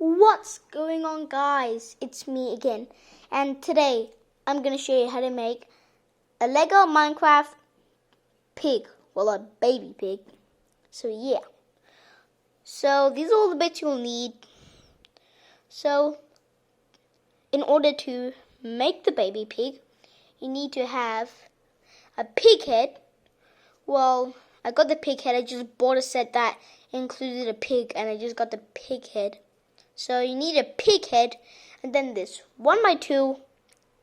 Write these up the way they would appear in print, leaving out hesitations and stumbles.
What's going on, guys? It's me again, and today I'm gonna show you how to make a Lego Minecraft pig, well, a baby pig. So yeah, so these are all the bits you'll need. So in order to make the baby pig, you need to have a pig head. Well, I got the pig head. I just bought a set that included a pig, and I just got the pig head. So you need a pig head, and then this 1x2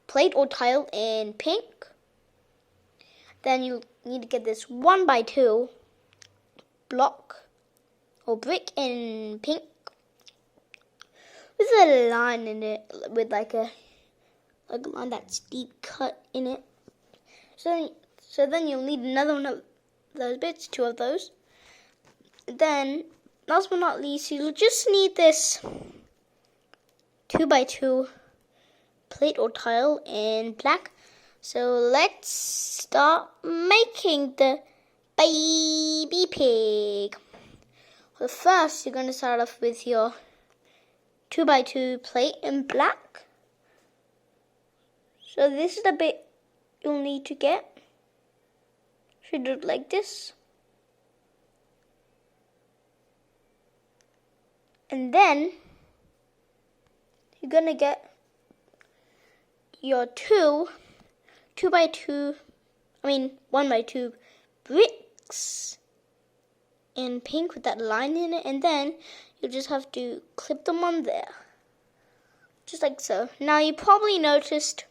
plate or tile in pink. Then you need to get this 1x2 block or brick in pink with a line in it, with like a line that's deep cut in it. So then you'll need another one of those bits, 2 of those. Then, last but not least, you'll just need this 2x2 plate or tile in black. So let's start making the baby pig. Well, first you're going to start off with your 2x2 plate in black. So this is the bit you'll need to get. Should do it like this. And then you're going to get your 1x2 bricks in pink with that line in it, and then you just have to clip them on there, just like so. Now you probably noticed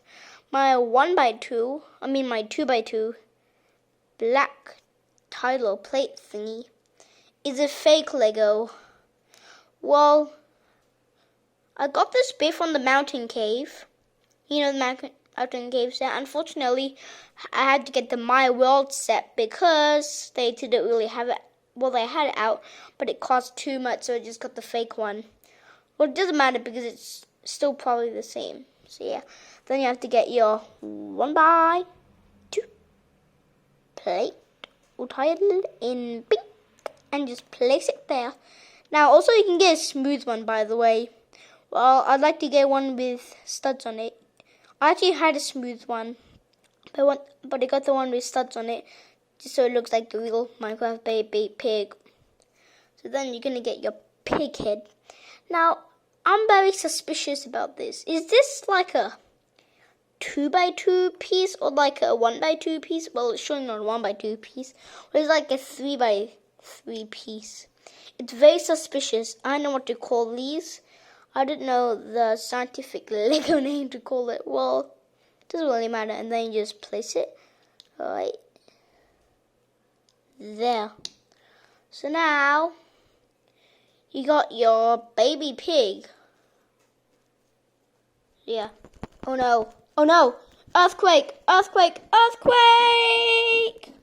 my 2x2 black tile or plate thingy is a fake Lego. Well, I got this bit from the mountain cave. You know, the mountain cave set. Unfortunately, I had to get the My World set because they didn't really have it. Well, they had it out, but it cost too much, so I just got the fake one. Well, it doesn't matter because it's still probably the same. So yeah, then you have to get your 1x2 plate or tile in pink and just place it there. Now, also you can get a smooth one, by the way. Well, I'd like to get one with studs on it. I actually had a smooth one, but I got the one with studs on it, just so it looks like the real Minecraft baby pig. So then you're going to get your pig head. Now, I'm very suspicious about this. Is this like a 2x2 piece or like a 1x2 piece? Well, it's surely not a 1x2 piece. But it's like a 3x3 piece. It's very suspicious. I don't know what to call these. I didn't know the scientific Lego name to call it. Well, it doesn't really matter. And then you just place it right there. So now you got your baby pig. Yeah. Oh no. Oh no. Earthquake! Earthquake! Earthquake!